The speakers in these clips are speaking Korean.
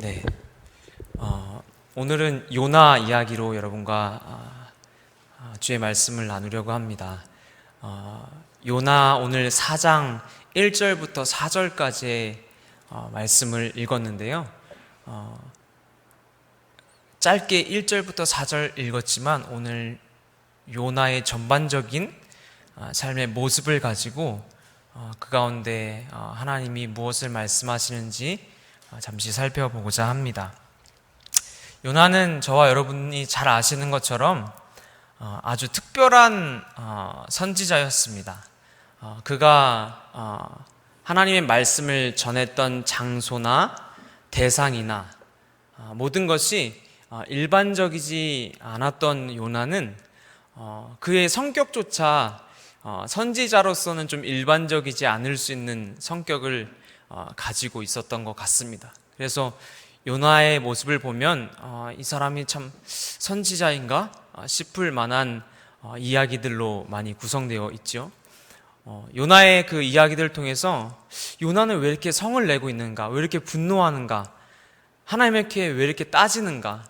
네, 오늘은 요나 이야기로 여러분과 주의 말씀을 나누려고 합니다. 요나 오늘 4장 1절부터 4절까지의 말씀을 읽었는데요. 짧게 1절부터 4절 읽었지만 오늘 요나의 전반적인 삶의 모습을 가지고 그 가운데 하나님이 무엇을 말씀하시는지 잠시 살펴보고자 합니다. 요나는 저와 여러분이 잘 아시는 것처럼 아주 특별한 선지자였습니다. 그가 하나님의 말씀을 전했던 장소나 대상이나 모든 것이 일반적이지 않았던 요나는 그의 성격조차 선지자로서는 좀 일반적이지 않을 수 있는 성격을 가지고 있었던 것 같습니다. 그래서 요나의 모습을 보면 이 사람이 참 선지자인가 싶을 만한 이야기들로 많이 구성되어 있죠. 요나의 그 이야기들을 통해서 요나는 왜 이렇게 성을 내고 있는가, 왜 이렇게 분노하는가, 하나님께 왜 이렇게 따지는가,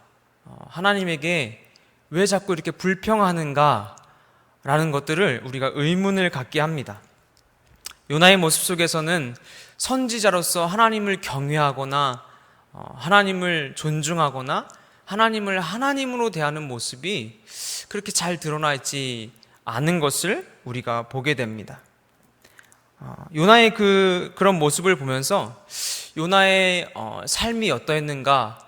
하나님에게 왜 자꾸 이렇게 불평하는가 라는 것들을 우리가 의문을 갖게 합니다. 요나의 모습 속에서는 선지자로서 하나님을 경외하거나 하나님을 존중하거나 하나님을 하나님으로 대하는 모습이 그렇게 잘 드러나 있지 않은 것을 우리가 보게 됩니다. 요나의 그런 모습을 보면서 요나의 삶이 어떠했는가,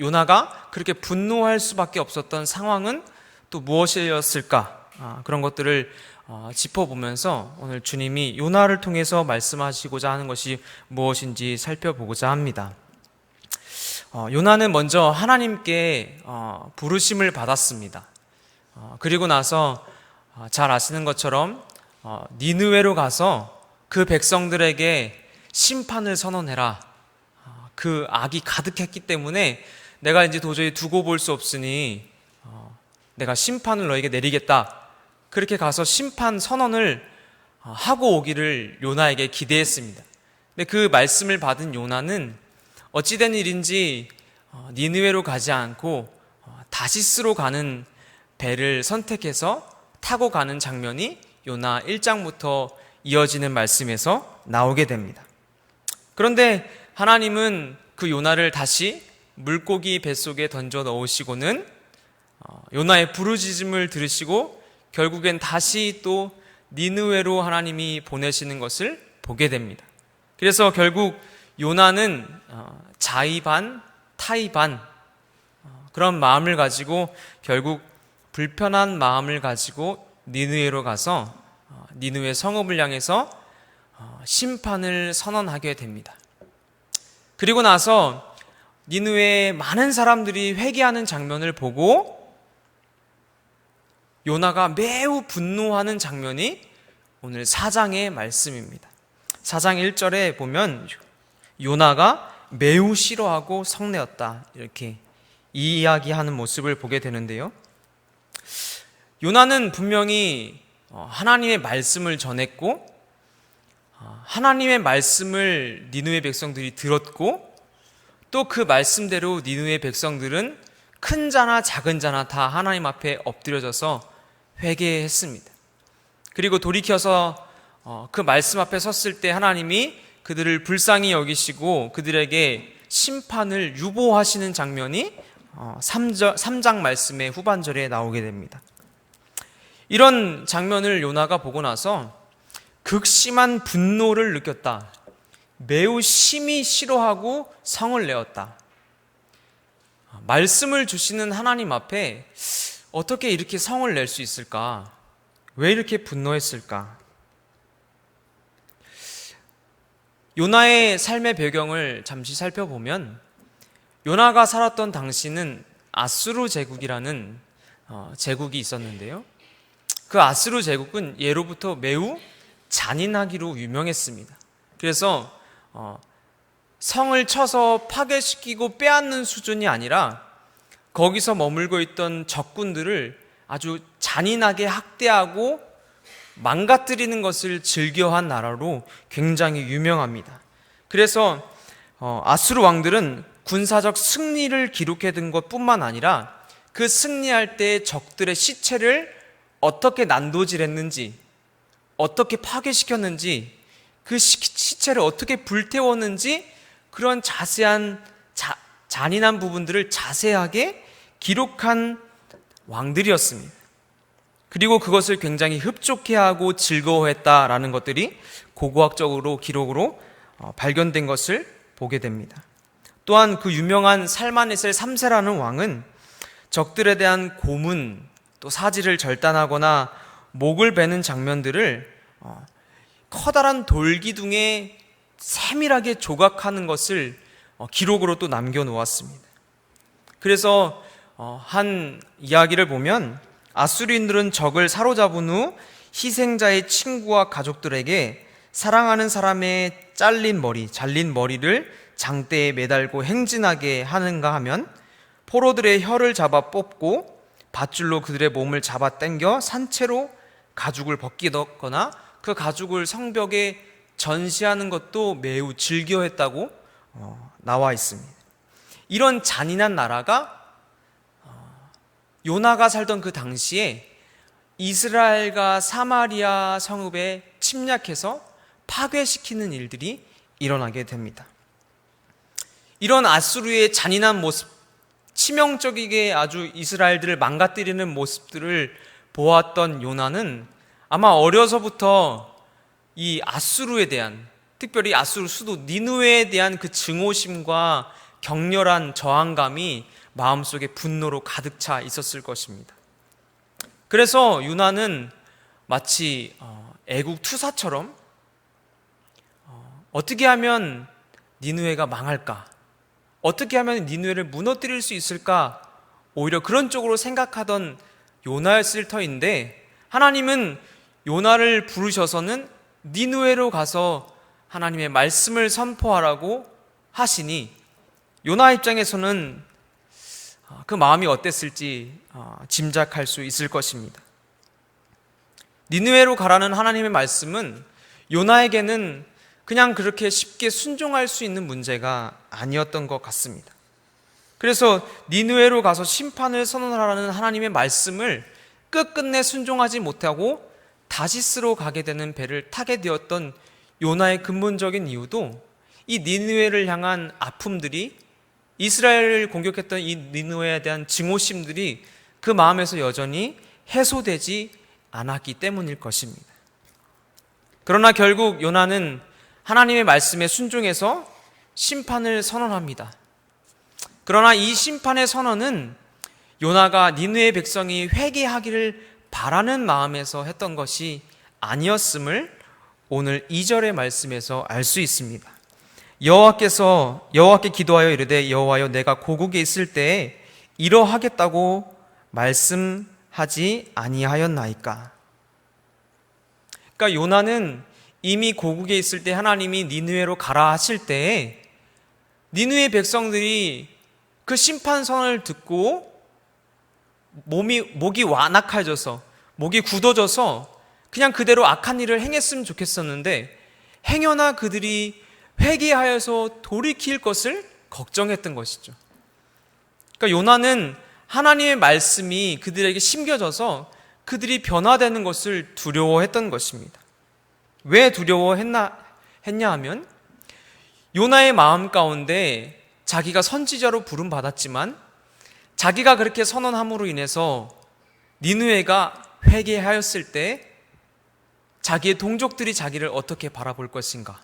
요나가 그렇게 분노할 수밖에 없었던 상황은 또 무엇이었을까, 그런 것들을 짚어보면서 오늘 주님이 요나를 통해서 말씀하시고자 하는 것이 무엇인지 살펴보고자 합니다. 요나는 먼저 하나님께 부르심을 받았습니다. 그리고 나서 잘 아시는 것처럼 니느웨로 가서 그 백성들에게 심판을 선언해라. 그 악이 가득했기 때문에 내가 이제 도저히 두고 볼 수 없으니 내가 심판을 너에게 내리겠다. 그렇게 가서 심판 선언을 하고 오기를 요나에게 기대했습니다. 근데 그 말씀을 받은 요나는 어찌된 일인지 니느웨로 가지 않고 다시스로 가는 배를 선택해서 타고 가는 장면이 요나 1장부터 이어지는 말씀에서 나오게 됩니다. 그런데 하나님은 그 요나를 다시 물고기 뱃속에 던져 넣으시고는 요나의 부르짖음을 들으시고 결국엔 다시 또 니느웨로 하나님이 보내시는 것을 보게 됩니다. 그래서 결국 요나는 자의 반, 타의 반 그런 마음을 가지고 결국 불편한 마음을 가지고 니느웨로 가서 니느웨 성읍을 향해서 심판을 선언하게 됩니다. 그리고 나서 니느웨에 많은 사람들이 회개하는 장면을 보고 요나가 매우 분노하는 장면이 오늘 4장의 말씀입니다. 4장 1절에 보면 요나가 매우 싫어하고 성내었다, 이렇게 이야기하는 모습을 보게 되는데요. 요나는 분명히 하나님의 말씀을 전했고 하나님의 말씀을 니느웨 백성들이 들었고 또 그 말씀대로 니느웨 백성들은 큰 자나 작은 자나 다 하나님 앞에 엎드려져서 회개했습니다. 그리고 돌이켜서 그 말씀 앞에 섰을 때 하나님이 그들을 불쌍히 여기시고 그들에게 심판을 유보하시는 장면이 3장 말씀의 후반절에 나오게 됩니다. 이런 장면을 요나가 보고 나서 극심한 분노를 느꼈다. 매우 심히 싫어하고 성을 내었다. 말씀을 주시는 하나님 앞에 어떻게 이렇게 성을 낼 수 있을까? 왜 이렇게 분노했을까? 요나의 삶의 배경을 잠시 살펴보면 요나가 살았던 당시는 아수르 제국이라는 제국이 있었는데요. 그 아수르 제국은 예로부터 매우 잔인하기로 유명했습니다. 그래서 성을 쳐서 파괴시키고 빼앗는 수준이 아니라 거기서 머물고 있던 적군들을 아주 잔인하게 학대하고 망가뜨리는 것을 즐겨한 나라로 굉장히 유명합니다. 그래서 아수르 왕들은 군사적 승리를 기록해둔 것뿐만 아니라 그 승리할 때 적들의 시체를 어떻게 난도질했는지, 어떻게 파괴시켰는지, 그 시체를 어떻게 불태웠는지 그런 자세한 잔인한 부분들을 자세하게 기록한 왕들이었습니다. 그리고 그것을 굉장히 흡족해하고 즐거워했다라는 것들이 고고학적으로 기록으로 발견된 것을 보게 됩니다. 또한 그 유명한 살마네셀 3세라는 왕은 적들에 대한 고문, 또 사지를 절단하거나 목을 베는 장면들을 커다란 돌기둥에 세밀하게 조각하는 것을 기록으로 또 남겨놓았습니다. 그래서 한 이야기를 보면 아수리인들은 적을 사로잡은 후 희생자의 친구와 가족들에게 사랑하는 사람의 잘린 머리를 장대에 매달고 행진하게 하는가 하면 포로들의 혀를 잡아 뽑고 밧줄로 그들의 몸을 잡아 당겨 산채로 가죽을 벗기거나 그 가죽을 성벽에 전시하는 것도 매우 즐겨했다고 나와 있습니다. 이런 잔인한 나라가 요나가 살던 그 당시에 이스라엘과 사마리아 성읍에 침략해서 파괴시키는 일들이 일어나게 됩니다. 이런 아수르의 잔인한 모습, 치명적이게 아주 이스라엘들을 망가뜨리는 모습들을 보았던 요나는 아마 어려서부터 이 아수르에 대한, 특별히 아수르 수도 니느웨에 대한 그 증오심과 격렬한 저항감이 마음속에 분노로 가득 차 있었을 것입니다. 그래서 요나는 마치 애국 투사처럼 어떻게 하면 니느웨가 망할까? 어떻게 하면 니느웨를 무너뜨릴 수 있을까? 오히려 그런 쪽으로 생각하던 요나였을 터인데 하나님은 요나를 부르셔서는 니느웨로 가서 하나님의 말씀을 선포하라고 하시니 요나 입장에서는 그 마음이 어땠을지 짐작할 수 있을 것입니다. 니느웨로 가라는 하나님의 말씀은 요나에게는 그냥 그렇게 쉽게 순종할 수 있는 문제가 아니었던 것 같습니다. 그래서 니느웨로 가서 심판을 선언하라는 하나님의 말씀을 끝끝내 순종하지 못하고 다시스로 가게 되는 배를 타게 되었던 요나의 근본적인 이유도 이 니느웨를 향한 아픔들이, 이스라엘을 공격했던 이 니느웨에 대한 증오심들이 그 마음에서 여전히 해소되지 않았기 때문일 것입니다. 그러나 결국 요나는 하나님의 말씀에 순종해서 심판을 선언합니다. 그러나 이 심판의 선언은 요나가 니느웨 백성이 회개하기를 바라는 마음에서 했던 것이 아니었음을 오늘 2절의 말씀에서 알 수 있습니다. 여호와께 기도하여 이르되 여호와여 내가 고국에 있을 때에 이러하겠다고 말씀하지 아니하였나이까. 그러니까 요나는 이미 고국에 있을 때 하나님이 니느웨로 가라 하실 때에 니느웨 백성들이 그 심판 선언을 듣고 목이 완악해져서, 목이 굳어져서 그냥 그대로 악한 일을 행했으면 좋겠었는데 행여나 그들이 회개하여서 돌이킬 것을 걱정했던 것이죠. 그러니까 요나는 하나님의 말씀이 그들에게 심겨져서 그들이 변화되는 것을 두려워했던 것입니다. 왜 두려워했냐 하면 요나의 마음 가운데 자기가 선지자로 부름받았지만 자기가 그렇게 선언함으로 인해서 니느웨가 회개하였을 때 자기의 동족들이 자기를 어떻게 바라볼 것인가?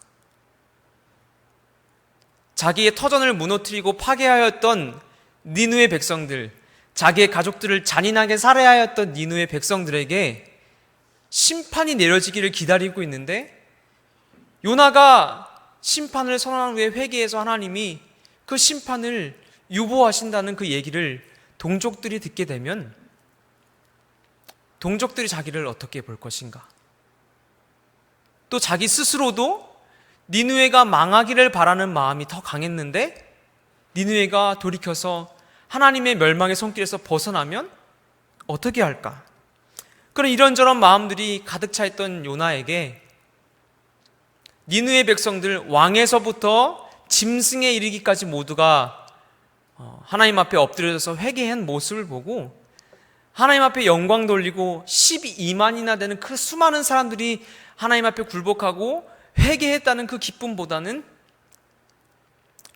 자기의 터전을 무너뜨리고 파괴하였던 니느웨 백성들, 자기의 가족들을 잔인하게 살해하였던 니느웨 백성들에게 심판이 내려지기를 기다리고 있는데 요나가 심판을 선언한 후에 회개해서 하나님이 그 심판을 유보하신다는 그 얘기를 동족들이 듣게 되면 동족들이 자기를 어떻게 볼 것인가? 또 자기 스스로도 니느웨가 망하기를 바라는 마음이 더 강했는데 니느웨가 돌이켜서 하나님의 멸망의 손길에서 벗어나면 어떻게 할까? 그런 이런저런 마음들이 가득 차 있던 요나에게 니느웨 백성들, 왕에서부터 짐승에 이르기까지 모두가 하나님 앞에 엎드려져서 회개한 모습을 보고 하나님 앞에 영광 돌리고 12만이나 되는 그 수많은 사람들이 하나님 앞에 굴복하고 회개했다는 그 기쁨보다는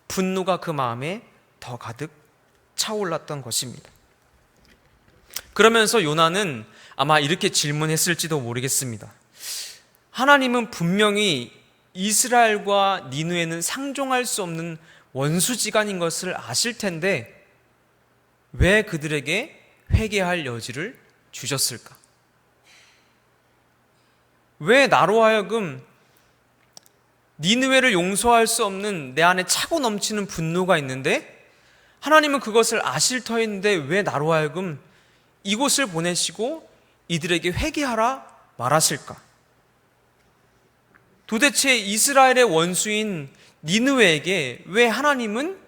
분노가 그 마음에 더 가득 차올랐던 것입니다. 그러면서 요나는 아마 이렇게 질문했을지도 모르겠습니다. 하나님은 분명히 이스라엘과 니느웨는 상종할 수 없는 원수지간인 것을 아실 텐데 왜 그들에게 회개할 여지를 주셨을까? 왜 나로 하여금 니느웨를 용서할 수 없는 내 안에 차고 넘치는 분노가 있는데 하나님은 그것을 아실 터인데 왜 나로 하여금 이곳을 보내시고 이들에게 회개하라 말하실까? 도대체 이스라엘의 원수인 니느웨에게 왜 하나님은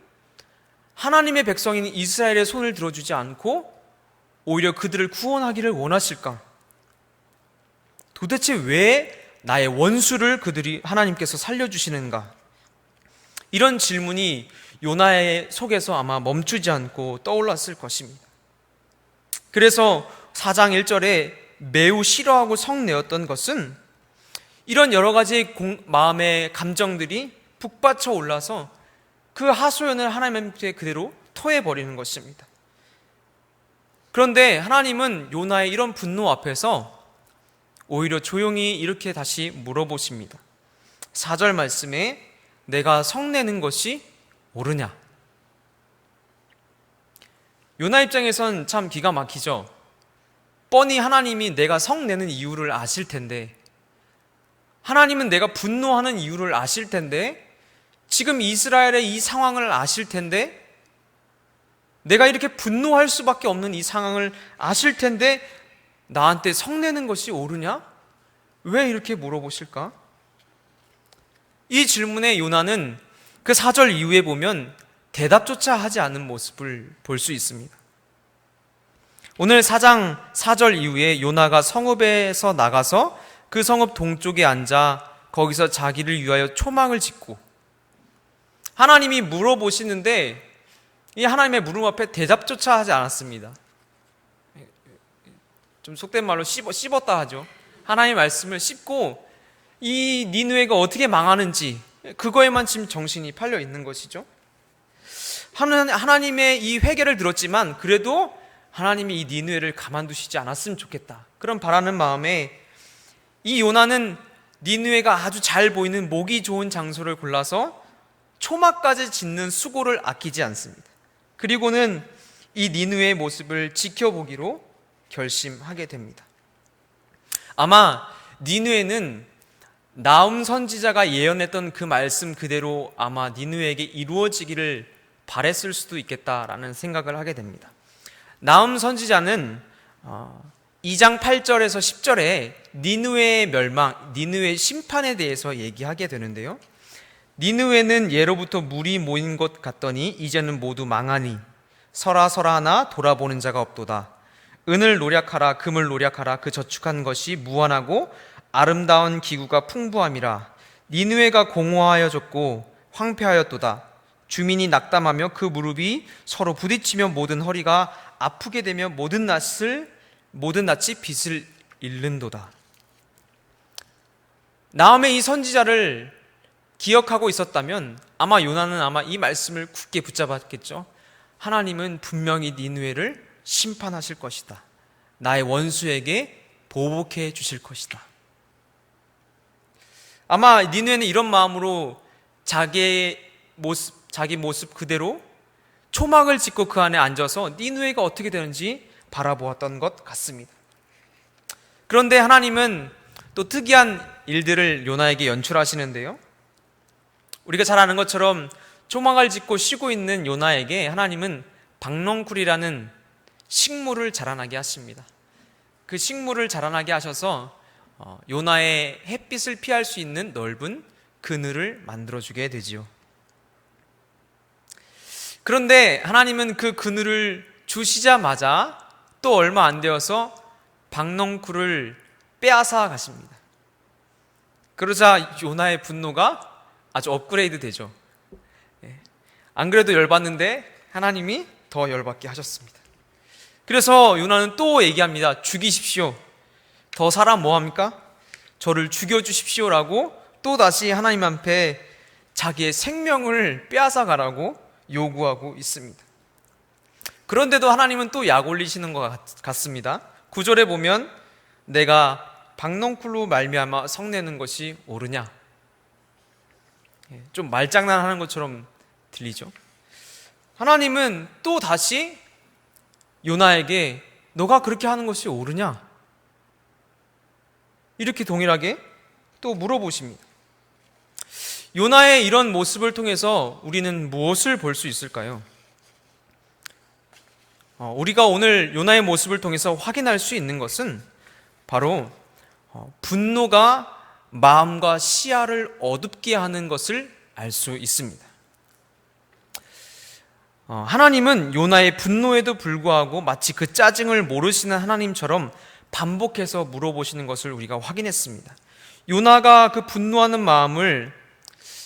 하나님의 백성인 이스라엘의 손을 들어주지 않고 오히려 그들을 구원하기를 원하실까? 도대체 왜 나의 원수를 그들이 하나님께서 살려주시는가? 이런 질문이 요나의 속에서 아마 멈추지 않고 떠올랐을 것입니다. 그래서 4장 1절에 매우 싫어하고 성내었던 것은 이런 여러 가지 마음의 감정들이 북받쳐 올라서 그 하소연을 하나님께 그대로 토해버리는 것입니다. 그런데 하나님은 요나의 이런 분노 앞에서 오히려 조용히 이렇게 다시 물어보십니다. 4절 말씀에 내가 성내는 것이 옳으냐? 요나 입장에선 참 기가 막히죠. 뻔히 하나님이 내가 성내는 이유를 아실 텐데, 하나님은 내가 분노하는 이유를 아실 텐데, 지금 이스라엘의 이 상황을 아실 텐데, 내가 이렇게 분노할 수밖에 없는 이 상황을 아실 텐데 나한테 성내는 것이 옳으냐? 왜 이렇게 물어보실까? 이 질문에 요나는 그 4절 이후에 보면 대답조차 하지 않은 모습을 볼 수 있습니다. 오늘 4장 4절 이후에 요나가 성읍에서 나가서 그 성읍 동쪽에 앉아 거기서 자기를 위하여 초막을 짓고 하나님이 물어보시는데 이 하나님의 물음 앞에 대답조차 하지 않았습니다. 좀 속된 말로 씹었다 하죠. 하나님의 말씀을 씹고 이 니느웨가 어떻게 망하는지 그거에만 지금 정신이 팔려 있는 것이죠. 하나님의 이 회개를 들었지만 그래도 하나님이 이 니느웨를 가만두시지 않았으면 좋겠다, 그런 바라는 마음에 이 요나는 니느웨가 아주 잘 보이는 목이 좋은 장소를 골라서 초막까지 짓는 수고를 아끼지 않습니다. 그리고는 이 니느웨의 모습을 지켜보기로 결심하게 됩니다. 아마 니느웨는 나훔 선지자가 예언했던 그 말씀 그대로 아마 니느웨에게 이루어지기를 바랬을 수도 있겠다라는 생각을 하게 됩니다. 나훔 선지자는 2장 8절에서 10절에 니느웨의 멸망, 니느웨의 심판에 대해서 얘기하게 되는데요. 니느웨는 예로부터 물이 모인 것 같더니 이제는 모두 망하니 서라 하나 돌아보는 자가 없도다. 은을 노력하라 금을 노력하라 그 저축한 것이 무한하고 아름다운 기구가 풍부함이라. 니느웨가 공허하여졌고 황폐하였도다. 주민이 낙담하며 그 무릎이 서로 부딪히며 모든 허리가 아프게 되며 모든 낯이 빛을 잃는도다. 나훔의 이 선지자를 기억하고 있었다면 아마 요나는 아마 이 말씀을 굳게 붙잡았겠죠. 하나님은 분명히 니느웨를 심판하실 것이다. 나의 원수에게 보복해 주실 것이다. 아마 니느웨는 이런 마음으로 자기 모습 그대로 초막을 짓고 그 안에 앉아서 니느웨가 어떻게 되는지 바라보았던 것 같습니다. 그런데 하나님은 또 특이한 일들을 요나에게 연출하시는데요. 우리가 잘 아는 것처럼 초막을 짓고 쉬고 있는 요나에게 하나님은 박넝쿨이라는 식물을 자라나게 하십니다. 그 식물을 자라나게 하셔서 요나의 햇빛을 피할 수 있는 넓은 그늘을 만들어주게 되지요. 그런데 하나님은 그 그늘을 주시자마자 또 얼마 안 되어서 박넝쿨을 빼앗아 가십니다. 그러자 요나의 분노가 아주 업그레이드 되죠. 안 그래도 열받는데 하나님이 더 열받게 하셨습니다. 그래서 요나는 또 얘기합니다. 죽이십시오. 더 사람 뭐합니까? 저를 죽여주십시오라고 또다시 하나님 앞에 자기의 생명을 빼앗아 가라고 요구하고 있습니다. 그런데도 하나님은 또 약 올리시는 것 같습니다. 9절에 보면 내가 박넝쿨로 말미암아 성내는 것이 옳으냐, 좀 말장난하는 것처럼 들리죠. 하나님은 또 다시 요나에게 너가 그렇게 하는 것이 옳으냐, 이렇게 동일하게 또 물어보십니다. 요나의 이런 모습을 통해서 우리는 무엇을 볼 수 있을까요? 우리가 오늘 요나의 모습을 통해서 확인할 수 있는 것은 바로 분노가 마음과 시야를 어둡게 하는 것을 알 수 있습니다. 하나님은 요나의 분노에도 불구하고 마치 그 짜증을 모르시는 하나님처럼 반복해서 물어보시는 것을 우리가 확인했습니다. 요나가 그 분노하는 마음을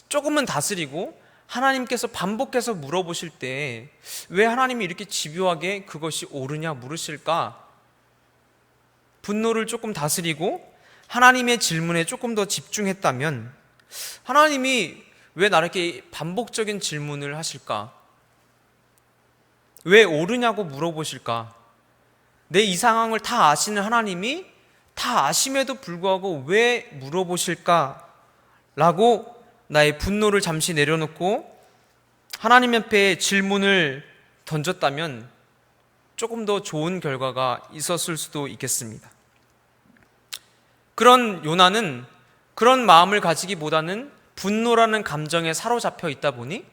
조금은 다스리고 하나님께서 반복해서 물어보실 때 왜 하나님이 이렇게 집요하게 그것이 옳으냐 물으실까? 분노를 조금 다스리고 하나님의 질문에 조금 더 집중했다면 하나님이 왜 나에게 반복적인 질문을 하실까? 왜 옳으냐고 물어보실까? 내 이 상황을 다 아시는 하나님이 다 아심에도 불구하고 왜 물어보실까? 라고 나의 분노를 잠시 내려놓고 하나님 앞에 질문을 던졌다면 조금 더 좋은 결과가 있었을 수도 있겠습니다. 그런 요나는 그런 마음을 가지기보다는 분노라는 감정에 사로잡혀 있다 보니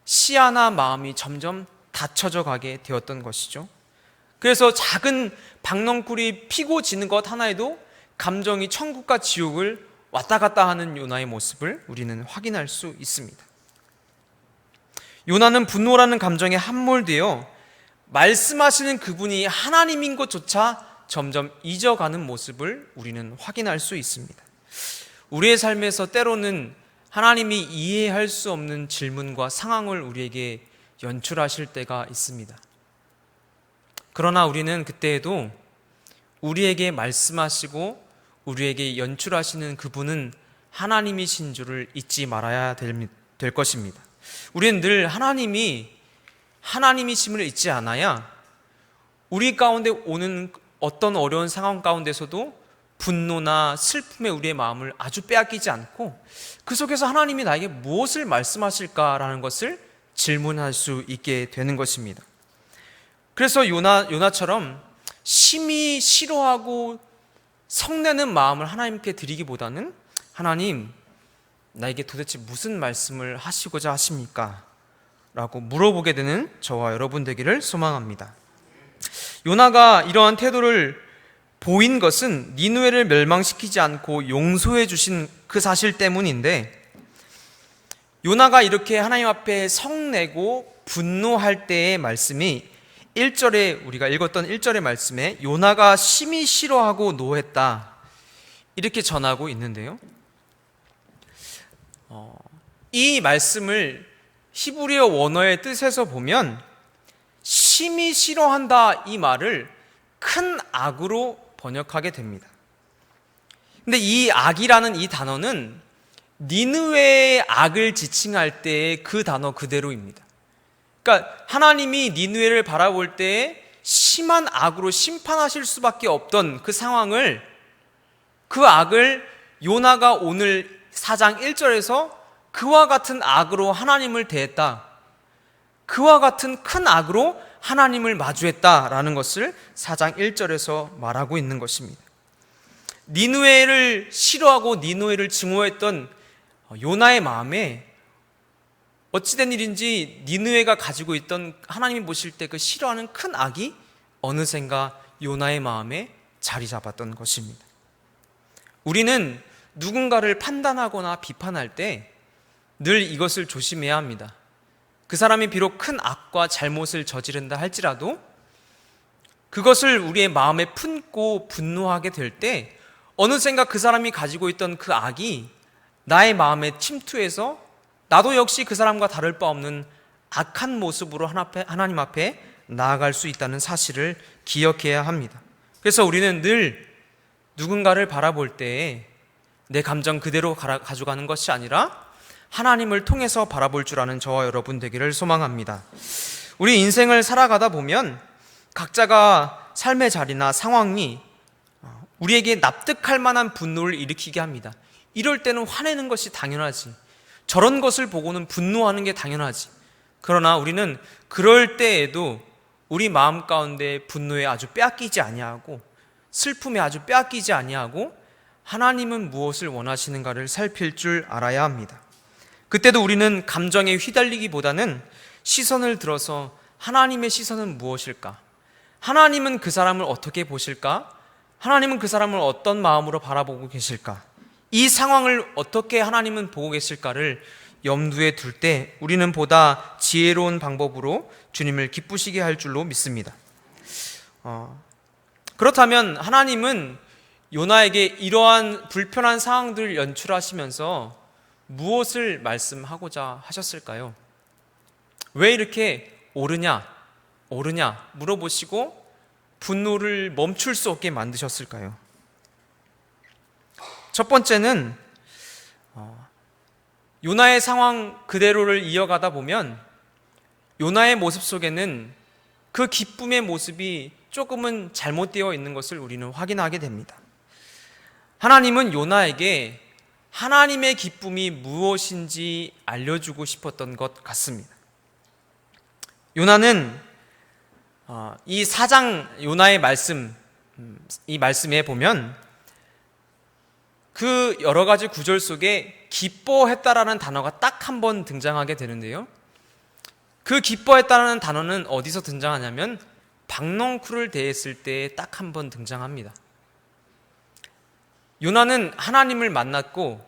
시야나 마음이 점점 닫혀져 가게 되었던 것이죠. 그래서 작은 박넝쿨이 피고 지는 것 하나에도 감정이 천국과 지옥을 왔다 갔다 하는 요나의 모습을 우리는 확인할 수 있습니다. 요나는 분노라는 감정에 함몰되어 말씀하시는 그분이 하나님인 것조차 점점 잊어가는 모습을 우리는 확인할 수 있습니다. 우리의 삶에서 때로는 하나님이 이해할 수 없는 질문과 상황을 우리에게 연출하실 때가 있습니다. 그러나 우리는 그때에도 우리에게 말씀하시고 우리에게 연출하시는 그분은 하나님이신 줄을 잊지 말아야 될 것입니다. 우리는 늘 하나님이 하나님이심을 잊지 않아야 우리 가운데 오는 어떤 어려운 상황 가운데서도 분노나 슬픔에 우리의 마음을 아주 빼앗기지 않고 그 속에서 하나님이 나에게 무엇을 말씀하실까라는 것을 질문할 수 있게 되는 것입니다. 그래서 요나처럼 심히 싫어하고 성내는 마음을 하나님께 드리기보다는 하나님, 나에게 도대체 무슨 말씀을 하시고자 하십니까? 라고 물어보게 되는 저와 여러분 되기를 소망합니다. 요나가 이러한 태도를 보인 것은 니느웨를 멸망시키지 않고 용서해 주신 그 사실 때문인데, 요나가 이렇게 하나님 앞에 성내고 분노할 때의 말씀이 1절에 우리가 읽었던 1절의 말씀에 요나가 심히 싫어하고 노했다 이렇게 전하고 있는데요, 이 말씀을 히브리어 원어의 뜻에서 보면 심히 싫어한다 이 말을 큰 악으로 번역하게 됩니다. 근데 이 악이라는 이 단어는 니느웨의 악을 지칭할 때의 그 단어 그대로입니다. 그러니까 하나님이 니느웨를 바라볼 때에 심한 악으로 심판하실 수밖에 없던 그 상황을, 그 악을 요나가 오늘 4장 1절에서 그와 같은 악으로 하나님을 대했다, 그와 같은 큰 악으로 하나님을 마주했다라는 것을 4장 1절에서 말하고 있는 것입니다. 니느웨를 싫어하고 니느웨를 증오했던 요나의 마음에 어찌된 일인지 니느웨가 가지고 있던 하나님이 보실 때 그 싫어하는 큰 악이 어느샌가 요나의 마음에 자리 잡았던 것입니다. 우리는 누군가를 판단하거나 비판할 때 늘 이것을 조심해야 합니다. 그 사람이 비록 큰 악과 잘못을 저지른다 할지라도 그것을 우리의 마음에 품고 분노하게 될 때 어느샌가 그 사람이 가지고 있던 그 악이 나의 마음에 침투해서 나도 역시 그 사람과 다를 바 없는 악한 모습으로 하나님 앞에 나아갈 수 있다는 사실을 기억해야 합니다. 그래서 우리는 늘 누군가를 바라볼 때에 내 감정 그대로 가져가는 것이 아니라 하나님을 통해서 바라볼 줄 아는 저와 여러분 되기를 소망합니다. 우리 인생을 살아가다 보면 각자가 삶의 자리나 상황이 우리에게 납득할 만한 분노를 일으키게 합니다. 이럴 때는 화내는 것이 당연하지. 저런 것을 보고는 분노하는 게 당연하지. 그러나 우리는 그럴 때에도 우리 마음 가운데 분노에 아주 빼앗기지 아니하고 슬픔에 아주 빼앗기지 아니하고 하나님은 무엇을 원하시는가를 살필 줄 알아야 합니다. 그때도 우리는 감정에 휘달리기보다는 시선을 들어서 하나님의 시선은 무엇일까? 하나님은 그 사람을 어떻게 보실까? 하나님은 그 사람을 어떤 마음으로 바라보고 계실까? 이 상황을 어떻게 하나님은 보고 계실까를 염두에 둘 때 우리는 보다 지혜로운 방법으로 주님을 기쁘시게 할 줄로 믿습니다. 그렇다면 하나님은 요나에게 이러한 불편한 상황들을 연출하시면서 무엇을 말씀하고자 하셨을까요? 왜 이렇게 오르냐 물어보시고 분노를 멈출 수 없게 만드셨을까요? 첫 번째는 요나의 상황 그대로를 이어가다 보면 요나의 모습 속에는 그 기쁨의 모습이 조금은 잘못되어 있는 것을 우리는 확인하게 됩니다. 하나님은 요나에게 하나님의 기쁨이 무엇인지 알려주고 싶었던 것 같습니다. 요나는 이 4장 요나의 말씀, 이 말씀에 보면 그 여러 가지 구절 속에 기뻐했다라는 단어가 딱 한 번 등장하게 되는데요. 그 기뻐했다라는 단어는 어디서 등장하냐면 박넝쿨을 대했을 때 딱 한 번 등장합니다. 요나는 하나님을 만났고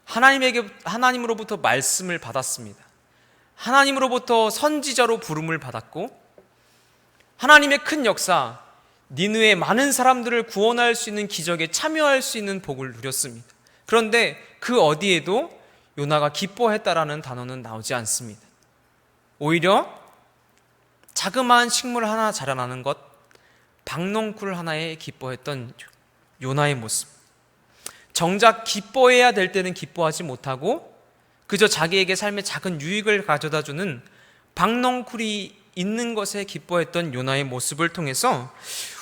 하나님으로부터 말씀을 받았습니다. 하나님으로부터 선지자로 부름을 받았고 하나님의 큰 역사, 니느웨의 많은 사람들을 구원할 수 있는 기적에 참여할 수 있는 복을 누렸습니다. 그런데 그 어디에도 요나가 기뻐했다라는 단어는 나오지 않습니다. 오히려 자그마한 식물 하나 자라나는 것, 박넝쿨 하나에 기뻐했던 요나의 모습. 정작 기뻐해야 될 때는 기뻐하지 못하고 그저 자기에게 삶의 작은 유익을 가져다주는 박넝쿨이 있는 것에 기뻐했던 요나의 모습을 통해서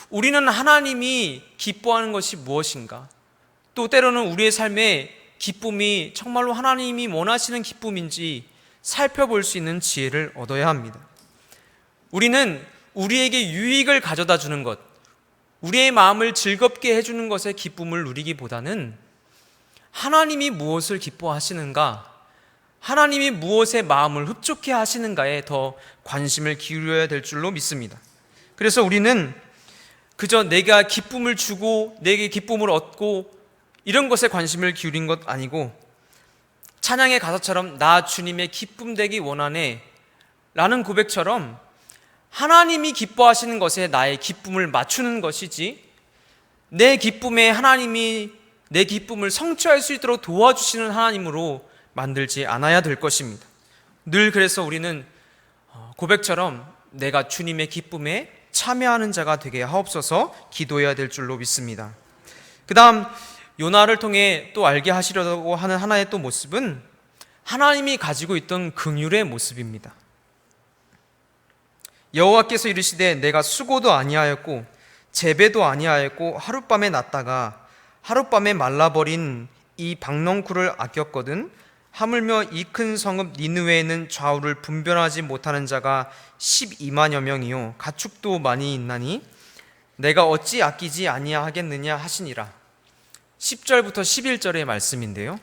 우리는 하나님이 기뻐하는 것이 무엇인가, 또 때로는 우리의 삶의 기쁨이 정말로 하나님이 원하시는 기쁨인지 살펴볼 수 있는 지혜를 얻어야 합니다. 우리는 우리에게 유익을 가져다 주는 것, 우리의 마음을 즐겁게 해주는 것에 기쁨을 누리기보다는 하나님이 무엇을 기뻐하시는가, 하나님이 무엇에 마음을 흡족해 하시는가에 더 관심을 기울여야 될 줄로 믿습니다. 그래서 우리는 그저 내가 기쁨을 주고 내게 기쁨을 얻고 이런 것에 관심을 기울인 것 아니고 찬양의 가사처럼 나 주님의 기쁨 되기 원하네 라는 고백처럼 하나님이 기뻐하시는 것에 나의 기쁨을 맞추는 것이지 내 기쁨에 하나님이 내 기쁨을 성취할 수 있도록 도와주시는 하나님으로 만들지 않아야 될 것입니다. 늘 그래서 우리는 고백처럼 내가 주님의 기쁨에 참여하는 자가 되게 하옵소서 기도해야 될 줄로 믿습니다. 그 다음 요나를 통해 또 알게 하시려고 하는 하나의 또 모습은 하나님이 가지고 있던 긍휼의 모습입니다. 여호와께서 이르시되 내가 수고도 아니하였고 재배도 아니하였고 하룻밤에 났다가 하룻밤에 말라버린 이 박넝쿨을 아꼈거든 하물며 이 큰 성읍 니느웨에는 좌우를 분별하지 못하는 자가 12만여 명이요 가축도 많이 있나니 내가 어찌 아끼지 아니하겠느냐 하시니라. 10절부터 11절의 말씀인데요,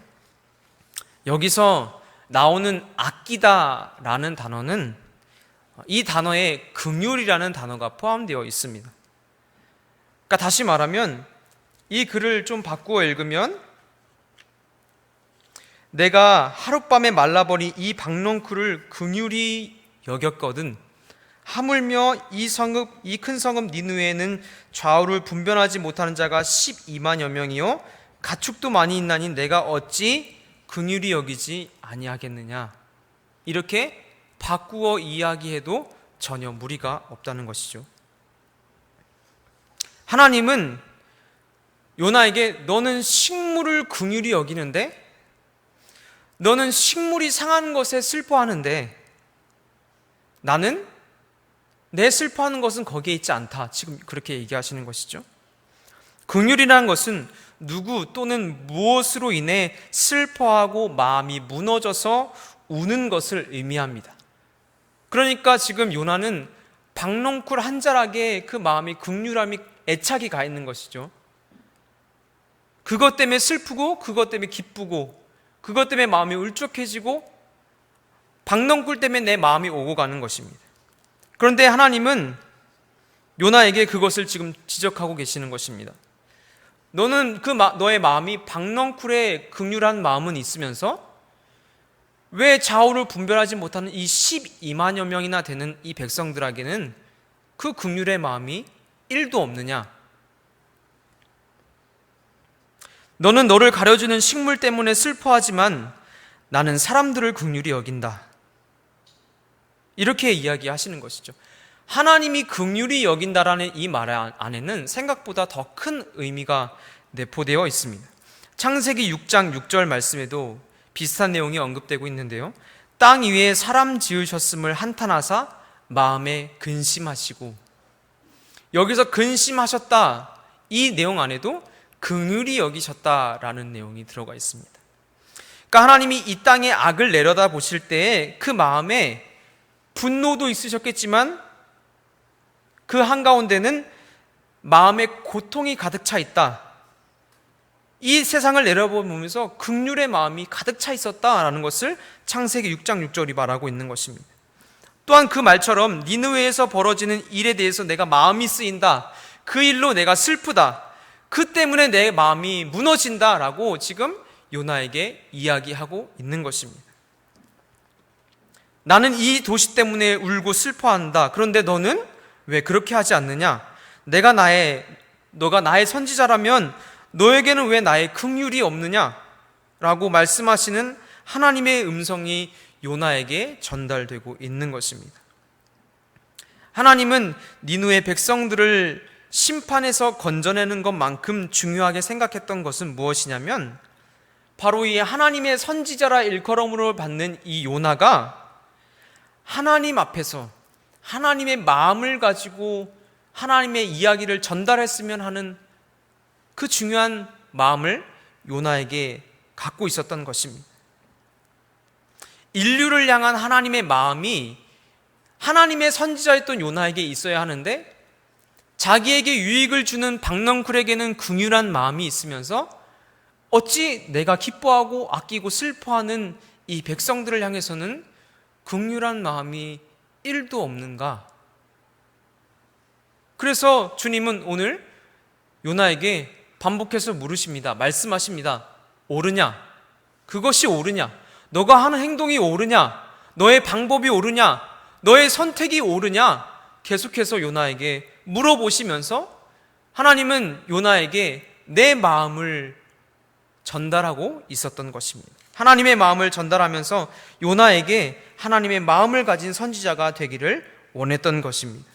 여기서 나오는 아끼다라는 단어는 이 단어에 긍휼이라는 단어가 포함되어 있습니다. 그러니까 다시 말하면 이 글을 좀 바꾸어 읽으면 내가 하룻밤에 말라버린 이 박넝쿨을 긍휼히 여겼거든 하물며 이 큰 성읍 니느웨에는 좌우를 분별하지 못하는 자가 12만여 명이요 가축도 많이 있나니 내가 어찌 긍휼히 여기지 아니하겠느냐. 이렇게 바꾸어 이야기해도 전혀 무리가 없다는 것이죠. 하나님은 요나에게 너는 식물을 긍휼히 여기는데, 너는 식물이 상한 것에 슬퍼하는데, 나는 내 슬퍼하는 것은 거기에 있지 않다. 지금 그렇게 얘기하시는 것이죠. 긍휼이라는 것은 누구 또는 무엇으로 인해 슬퍼하고 마음이 무너져서 우는 것을 의미합니다. 그러니까 지금 요나는 박넝쿨 한 자락에 그 마음이 긍휼함이 애착이 가 있는 것이죠. 그것 때문에 슬프고, 그것 때문에 기쁘고, 그것 때문에 마음이 울적해지고, 박넝쿨 때문에 내 마음이 오고 가는 것입니다. 그런데 하나님은 요나에게 그것을 지금 지적하고 계시는 것입니다. 너는 너의 마음이 박넝쿨의 긍휼한 마음은 있으면서 왜 좌우를 분별하지 못하는 이 12만여 명이나 되는 이 백성들에게는 그 긍휼의 마음이 1도 없느냐? 너는 너를 가려주는 식물 때문에 슬퍼하지만 나는 사람들을 긍휼히 여긴다. 이렇게 이야기하시는 것이죠. 하나님이 긍휼히 여긴다라는 이 말 안에는 생각보다 더 큰 의미가 내포되어 있습니다. 창세기 6장 6절 말씀에도 비슷한 내용이 언급되고 있는데요. 땅 위에 사람 지으셨음을 한탄하사 마음에 근심하시고, 여기서 근심하셨다, 이 내용 안에도 긍휼히 여기셨다라는 내용이 들어가 있습니다. 그러니까 하나님이 이 땅에 악을 내려다 보실 때에 그 마음에 분노도 있으셨겠지만 그 한가운데는 마음에 고통이 가득 차 있다. 이 세상을 내려보면서 긍휼의 마음이 가득 차 있었다라는 것을 창세기 6장 6절이 말하고 있는 것입니다. 또한 그 말처럼 니느웨에서 벌어지는 일에 대해서 내가 마음이 쓰인다. 그 일로 내가 슬프다. 그 때문에 내 마음이 무너진다라고 지금 요나에게 이야기하고 있는 것입니다. 나는 이 도시 때문에 울고 슬퍼한다. 그런데 너는 왜 그렇게 하지 않느냐? 너가 나의 선지자라면 너에게는 왜 나의 긍휼이 없느냐? 라고 말씀하시는 하나님의 음성이 요나에게 전달되고 있는 것입니다. 하나님은 니느웨 백성들을 심판에서 건져내는 것만큼 중요하게 생각했던 것은 무엇이냐면, 바로 이 하나님의 선지자라 일컬음으로 받는 이 요나가 하나님 앞에서 하나님의 마음을 가지고 하나님의 이야기를 전달했으면 하는 그 중요한 마음을 요나에게 갖고 있었던 것입니다. 인류를 향한 하나님의 마음이 하나님의 선지자였던 요나에게 있어야 하는데, 자기에게 유익을 주는 박넝쿨에게는 긍휼한 마음이 있으면서 어찌 내가 기뻐하고 아끼고 슬퍼하는 이 백성들을 향해서는 긍휼한 마음이 1도 없는가? 그래서 주님은 오늘 요나에게 반복해서 물으십니다. 말씀하십니다. 옳으냐? 그것이 옳으냐? 너가 하는 행동이 옳으냐? 너의 방법이 옳으냐? 너의 선택이 옳으냐? 계속해서 요나에게 물어보시면서 하나님은 요나에게 내 마음을 전달하고 있었던 것입니다. 하나님의 마음을 전달하면서 요나에게 하나님의 마음을 가진 선지자가 되기를 원했던 것입니다.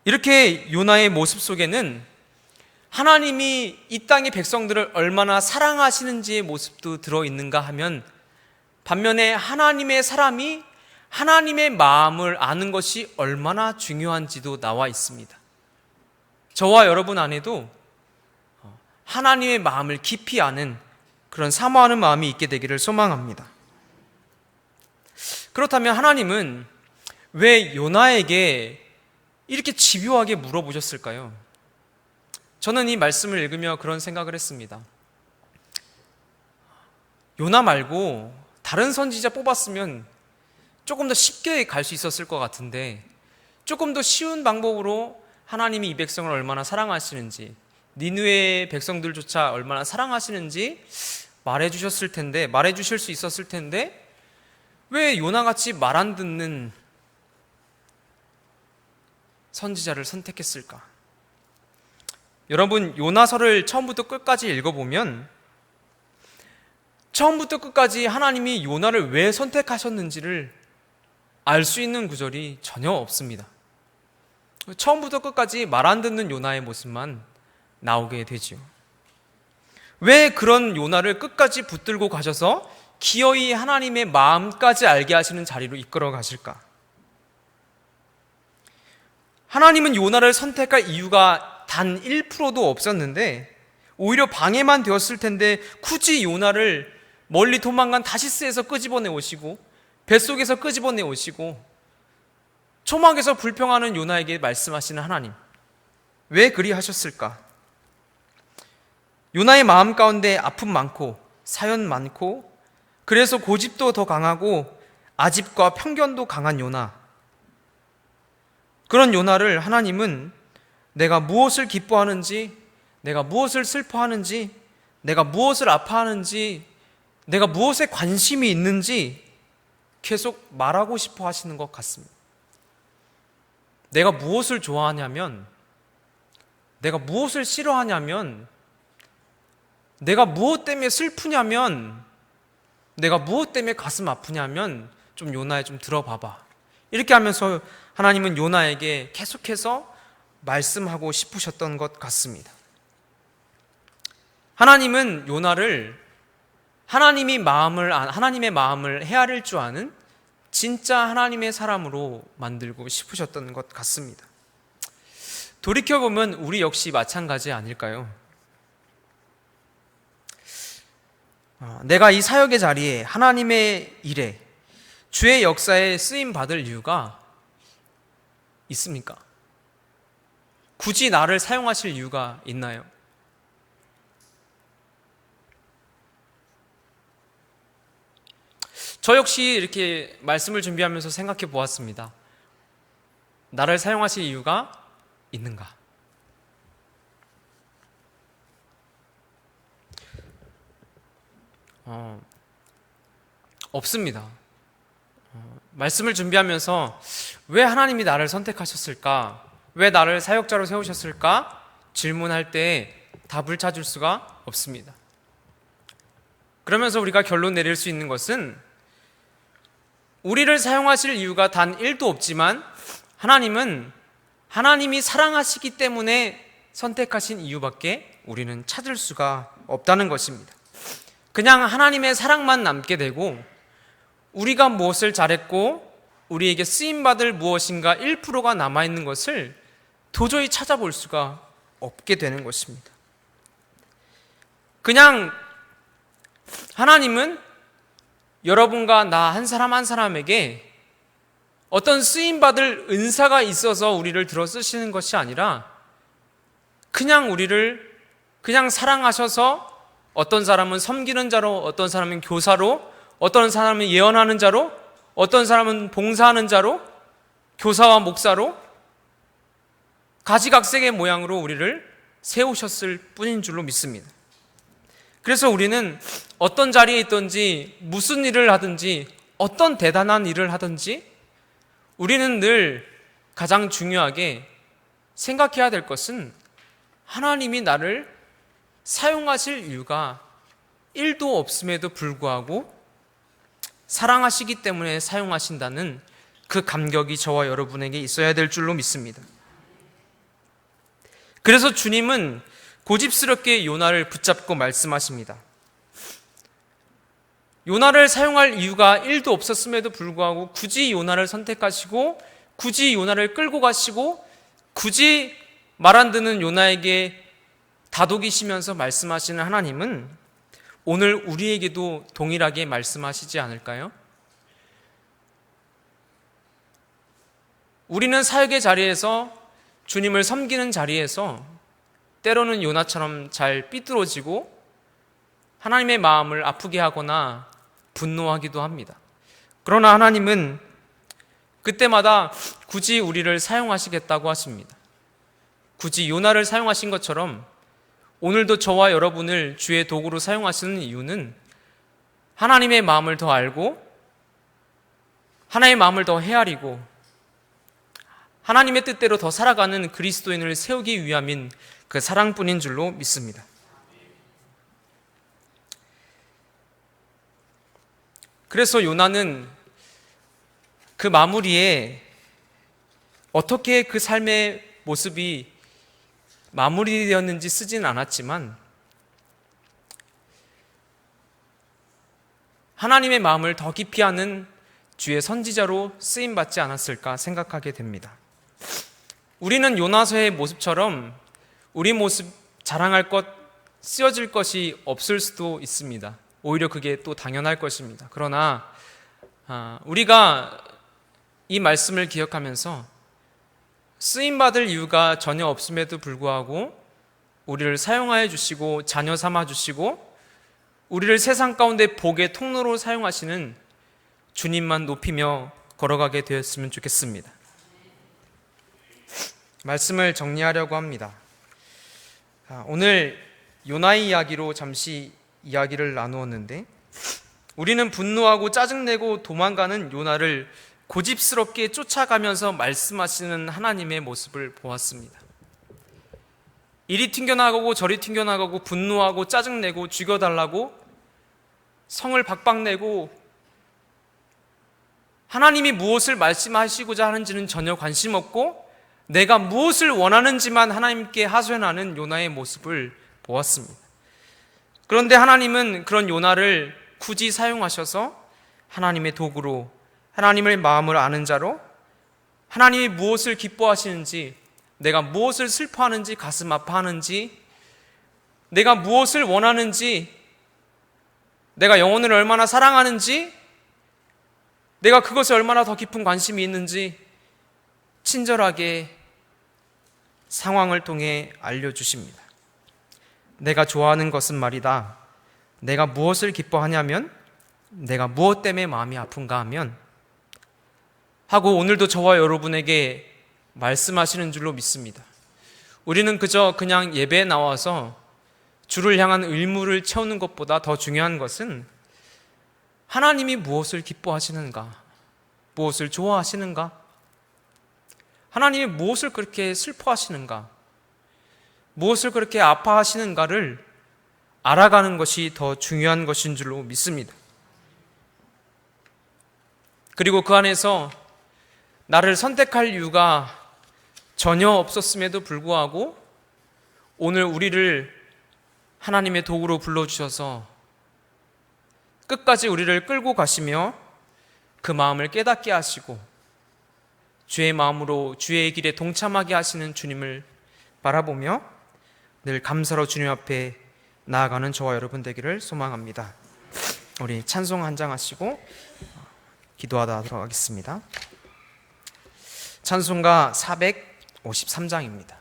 이렇게 요나의 모습 속에는 하나님이 이 땅의 백성들을 얼마나 사랑하시는지의 모습도 들어있는가 하면, 반면에 하나님의 사람이 하나님의 마음을 아는 것이 얼마나 중요한지도 나와 있습니다. 저와 여러분 안에도 하나님의 마음을 깊이 아는 그런 사모하는 마음이 있게 되기를 소망합니다. 그렇다면 하나님은 왜 요나에게 이렇게 집요하게 물어보셨을까요? 저는 이 말씀을 읽으며 그런 생각을 했습니다. 요나 말고 다른 선지자 뽑았으면 조금 더 쉽게 갈 수 있었을 것 같은데, 조금 더 쉬운 방법으로 하나님이 이 백성을 얼마나 사랑하시는지, 니느웨 백성들조차 얼마나 사랑하시는지 말해주실 수 있었을 텐데, 왜 요나같이 말 안 듣는 선지자를 선택했을까? 여러분, 요나서를 처음부터 끝까지 읽어보면 처음부터 끝까지 하나님이 요나를 왜 선택하셨는지를 알 수 있는 구절이 전혀 없습니다. 처음부터 끝까지 말 안 듣는 요나의 모습만 나오게 되지요. 왜 그런 요나를 끝까지 붙들고 가셔서 기어이 하나님의 마음까지 알게 하시는 자리로 이끌어 가실까? 하나님은 요나를 선택할 이유가 단 1%도 없었는데 오히려 방해만 되었을 텐데 굳이 요나를 멀리 도망간 다시스에서 끄집어내 오시고 뱃속에서 끄집어내 오시고 초막에서 불평하는 요나에게 말씀하시는 하나님, 왜 그리 하셨을까? 요나의 마음 가운데 아픔 많고 사연 많고 그래서 고집도 더 강하고 아집과 편견도 강한 요나, 그런 요나를 하나님은 내가 무엇을 기뻐하는지, 내가 무엇을 슬퍼하는지, 내가 무엇을 아파하는지, 내가 무엇에 관심이 있는지 계속 말하고 싶어 하시는 것 같습니다. 내가 무엇을 좋아하냐면, 내가 무엇을 싫어하냐면, 내가 무엇 때문에 슬프냐면, 내가 무엇 때문에 가슴 아프냐면 좀 요나에 좀 들어봐봐. 이렇게 하면서 하나님은 요나에게 계속해서 말씀하고 싶으셨던 것 같습니다. 하나님은 요나를 하나님의 마음을 헤아릴 줄 아는 진짜 하나님의 사람으로 만들고 싶으셨던 것 같습니다. 돌이켜보면 우리 역시 마찬가지 아닐까요? 내가 이 사역의 자리에 하나님의 일에 주의 역사에 쓰임 받을 이유가 있습니까? 굳이 나를 사용하실 이유가 있나요? 저 역시 이렇게 말씀을 준비하면서 생각해 보았습니다. 나를 사용하실 이유가 있는가? 없습니다. 말씀을 준비하면서 왜 하나님이 나를 선택하셨을까? 왜 나를 사역자로 세우셨을까? 질문할 때 답을 찾을 수가 없습니다. 그러면서 우리가 결론 내릴 수 있는 것은 우리를 사용하실 이유가 단 1도 없지만 하나님은 하나님이 사랑하시기 때문에 선택하신 이유밖에 우리는 찾을 수가 없다는 것입니다. 그냥 하나님의 사랑만 남게 되고 우리가 무엇을 잘했고 우리에게 쓰임받을 무엇인가 1%가 남아있는 것을 도저히 찾아볼 수가 없게 되는 것입니다. 그냥 하나님은 여러분과 나 한 사람 한 사람에게 어떤 쓰임받을 은사가 있어서 우리를 들어 쓰시는 것이 아니라 그냥 우리를 그냥 사랑하셔서 어떤 사람은 섬기는 자로, 어떤 사람은 교사로, 어떤 사람은 예언하는 자로, 어떤 사람은 봉사하는 자로, 교사와 목사로 가지각색의 모양으로 우리를 세우셨을 뿐인 줄로 믿습니다. 그래서 우리는 어떤 자리에 있든지 무슨 일을 하든지 어떤 대단한 일을 하든지 우리는 늘 가장 중요하게 생각해야 될 것은 하나님이 나를 사용하실 이유가 1도 없음에도 불구하고 사랑하시기 때문에 사용하신다는 그 감격이 저와 여러분에게 있어야 될 줄로 믿습니다. 그래서 주님은 고집스럽게 요나를 붙잡고 말씀하십니다. 요나를 사용할 이유가 1도 없었음에도 불구하고 굳이 요나를 선택하시고 굳이 요나를 끌고 가시고 굳이 말 안 듣는 요나에게 다독이시면서 말씀하시는 하나님은 오늘 우리에게도 동일하게 말씀하시지 않을까요? 우리는 사역의 자리에서 주님을 섬기는 자리에서 때로는 요나처럼 잘 삐뚤어지고 하나님의 마음을 아프게 하거나 분노하기도 합니다. 그러나 하나님은 그때마다 굳이 우리를 사용하시겠다고 하십니다. 굳이 요나를 사용하신 것처럼 오늘도 저와 여러분을 주의 도구로 사용하시는 이유는 하나님의 마음을 더 알고 하나님의 마음을 더 헤아리고 하나님의 뜻대로 더 살아가는 그리스도인을 세우기 위함인 그 사랑뿐인 줄로 믿습니다. 그래서 요나는 그 마무리에 어떻게 그 삶의 모습이 마무리되었는지 쓰지는 않았지만 하나님의 마음을 더 깊이 아는 주의 선지자로 쓰임받지 않았을까 생각하게 됩니다. 우리는 요나서의 모습처럼 우리 모습 자랑할 것, 쓰여질 것이 없을 수도 있습니다. 오히려 그게 또 당연할 것입니다. 그러나 우리가 이 말씀을 기억하면서 쓰임받을 이유가 전혀 없음에도 불구하고 우리를 사용하여 주시고 자녀 삼아 주시고 우리를 세상 가운데 복의 통로로 사용하시는 주님만 높이며 걸어가게 되었으면 좋겠습니다. 말씀을 정리하려고 합니다. 오늘 요나의 이야기로 잠시 이야기를 나누었는데 우리는 분노하고 짜증내고 도망가는 요나를 고집스럽게 쫓아가면서 말씀하시는 하나님의 모습을 보았습니다. 이리 튕겨나가고 저리 튕겨나가고 분노하고 짜증내고 죽여달라고 성을 박박내고 하나님이 무엇을 말씀하시고자 하는지는 전혀 관심 없고 내가 무엇을 원하는지만 하나님께 하소연하는 요나의 모습을 보았습니다. 그런데 하나님은 그런 요나를 굳이 사용하셔서 하나님의 도구로 하나님의 마음을 아는 자로 하나님이 무엇을 기뻐하시는지 내가 무엇을 슬퍼하는지 가슴 아파하는지 내가 무엇을 원하는지 내가 영혼을 얼마나 사랑하는지 내가 그것에 얼마나 더 깊은 관심이 있는지 친절하게 상황을 통해 알려주십니다. 내가 좋아하는 것은 말이다. 내가 무엇을 기뻐하냐면 내가 무엇 때문에 마음이 아픈가 하면 하고 오늘도 저와 여러분에게 말씀하시는 줄로 믿습니다. 우리는 그냥 예배에 나와서 주를 향한 의무를 채우는 것보다 더 중요한 것은 하나님이 무엇을 기뻐하시는가, 무엇을 좋아하시는가, 하나님이 무엇을 그렇게 슬퍼하시는가, 무엇을 그렇게 아파하시는가를 알아가는 것이 더 중요한 것인 줄로 믿습니다. 그리고 그 안에서 나를 선택할 이유가 전혀 없었음에도 불구하고 오늘 우리를 하나님의 도구로 불러주셔서 끝까지 우리를 끌고 가시며 그 마음을 깨닫게 하시고 주의 마음으로 주의 길에 동참하게 하시는 주님을 바라보며 늘 감사로 주님 앞에 나아가는 저와 여러분 되기를 소망합니다. 우리 찬송 한 장 하시고 기도하다 하도록 하겠습니다. 찬송가 453장입니다.